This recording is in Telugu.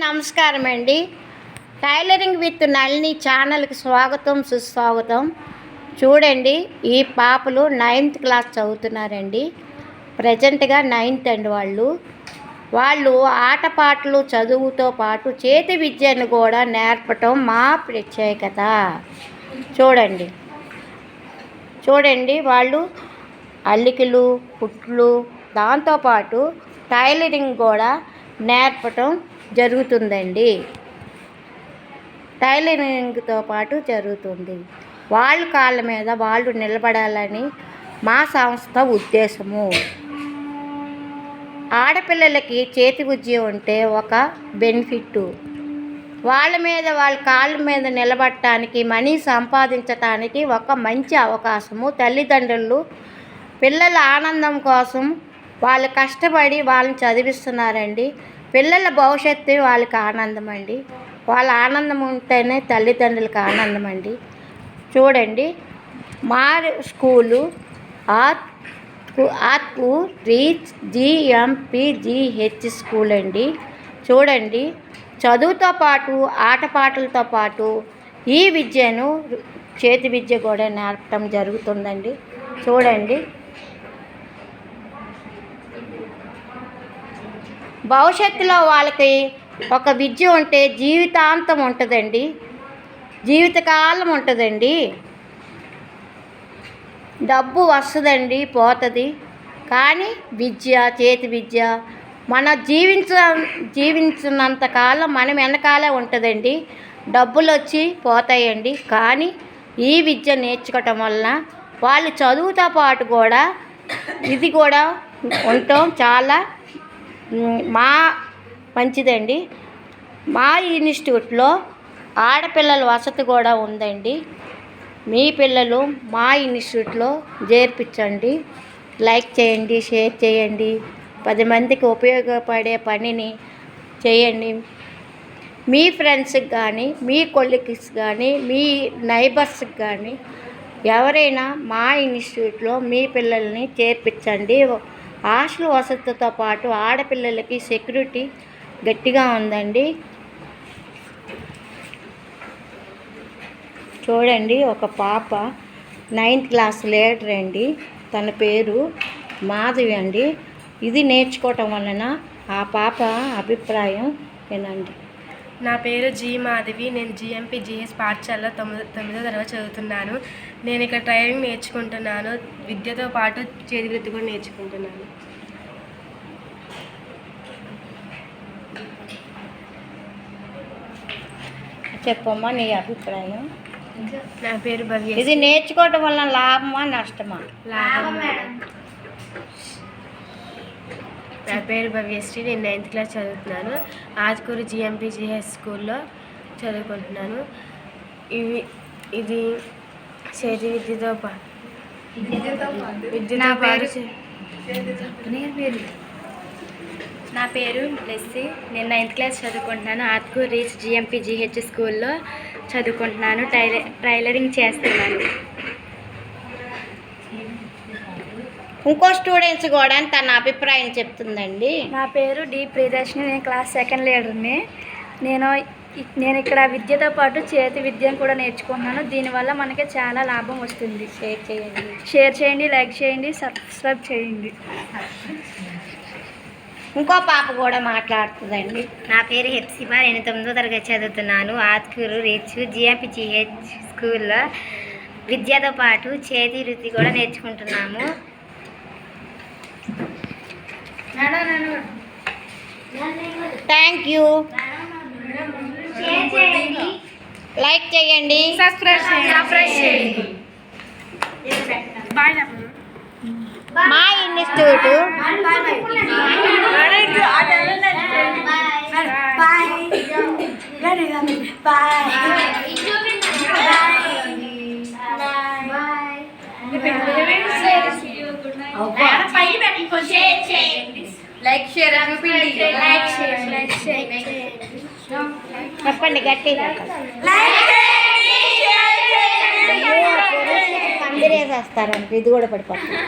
నమస్కారం అండి. టైలరింగ్ విత్ నళిని ఛానల్కి స్వాగతం సుస్వాగతం. చూడండి, ఈ పాపలు 9th క్లాస్ చదువుతున్నారండి. ప్రజెంట్గా 9th అండి. వాళ్ళు ఆటపాటలు చదువుతో పాటు చేతి విద్యను కూడా నేర్పటం మా ప్రత్యేకత. చూడండి వాళ్ళు అల్లికలు కుట్లు దాంతోపాటు టైలరింగ్ కూడా నేర్పటం జరుగుతుందండి. టైలరింగ్తో పాటు జరుగుతుంది. వాళ్ళ కాళ్ళ మీద వాళ్ళు నిలబడాలని మా సంస్థ ఉద్దేశము. ఆడపిల్లలకి చేతి విద్య ఉంటే ఒక బెనిఫిట్. వాళ్ళ కాళ్ళ మీద నిలబడటానికి, మనీ సంపాదించటానికి ఒక మంచి అవకాశము. తల్లిదండ్రులు పిల్లల ఆనందం కోసం వాళ్ళు కష్టపడి వాళ్ళని చదివిస్తున్నారండి. పిల్లల భవిష్యత్తు వాళ్ళకి ఆనందం అండి. వాళ్ళ ఆనందం ఉంటేనే తల్లిదండ్రులకు ఆనందం అండి. చూడండి, మా స్కూలు ఆత్కు రీచ్ GMPGH స్కూల్ అండి. చూడండి, చదువుతో పాటు ఆటపాటలతో పాటు ఈ విద్యను చేతి విద్య కూడా నేర్పడం జరుగుతుందండి. చూడండి, భవిష్యత్తులో వాళ్ళకి ఒక విద్య ఉంటే జీవితాంతం ఉంటుందండి, జీవితకాలం ఉంటుందండి. డబ్బు వస్తుందండి, పోతుంది. కానీ చేతి విద్య మన జీవించినంతకాలం మనం వెనకాలే ఉంటుందండి. డబ్బులు వచ్చి పోతాయండి. కానీ ఈ విద్య నేర్చుకోవటం వలన వాళ్ళు చదువుతో పాటు కూడా ఇది కూడా ఉండటం చాలా మంచిదండి. మా ఇన్స్టిట్యూట్లో ఆడపిల్లల వసతి కూడా ఉందండి. మీ పిల్లలు మా ఇన్స్టిట్యూట్లో చేర్పించండి. లైక్ చేయండి, షేర్ చేయండి. 10 మందికి ఉపయోగపడే పనిని చేయండి. మీ ఫ్రెండ్స్కి కానీ, మీ కొలీగ్స్ కానీ, మీ నైబర్స్కి కానీ ఎవరైనా మా ఇన్స్టిట్యూట్లో మీ పిల్లల్ని చేర్పించండి. హాస్టల్ వసతితో పాటు ఆడపిల్లలకి సెక్యూరిటీ గట్టిగా ఉందండి. చూడండి, ఒక పాప 9th క్లాస్ లీడర్ అండి. తన పేరు మాధవి అండి. ఇది నేర్చుకోవటం వలన ఆ పాప అభిప్రాయం వినండి. నా పేరు మాధవి. నేను GMPGH పాఠశాలలో 9వ తరగతి చదువుతున్నాను. నేను ఇక్కడ ట్రైనింగ్ నేర్చుకుంటున్నాను. విద్యతో పాటు చేతి వృత్తి కూడా నేర్చుకుంటున్నాను. చెప్పమ్మా నీ అభిప్రాయం. నా పేరు భవ్య. ఇది నేర్చుకోవటం వలన లాభమా నష్టమా? లాభం. నా పేరు భవ్యశ్రీ. నేను 9th క్లాస్ చదువుతున్నాను. ఆత్కూరు GMPGH స్కూల్లో చదువుకుంటున్నాను. ఇది చేతి విద్యతో పాటు నా పేరు లెస్సీ. నేను 9th క్లాస్ చదువుకుంటున్నాను. ఆత్కూరు రీచ్ GMPGH స్కూల్లో చదువుకుంటున్నాను. టైలరింగ్ చేస్తున్నాను. ఇంకో స్టూడెంట్స్ కూడా తన అభిప్రాయం చెప్తుందండి. నా పేరు ప్రియదర్శిని. నేను క్లాస్ 2nd లీడర్ని. నేను ఇక్కడ విద్యతో పాటు చేతి విద్యను కూడా నేర్చుకుంటున్నాను. దీనివల్ల మనకి చాలా లాభం వస్తుంది. షేర్ చేయండి, లైక్ చేయండి, సబ్స్క్రైబ్ చేయండి. ఇంకో పాప కూడా మాట్లాడుతుందండి. నా పేరు హెప్సిబా. నేను 9వ తరగతి చదువుతున్నాను. ఆత్కూరు రీచ్ GMPGH స్కూల్లో విద్యతో పాటు చేతి వృత్తి కూడా నేర్చుకుంటున్నాము. Thank you. లైక్ చేయండి, సబ్స్క్రైబ్ చేయండి. మా ఇన్స్టిట్యూట్ చెప్పండి గట్టిగా. పందిరేసేస్తారంట, ఇది కూడా పడిపోతుంది.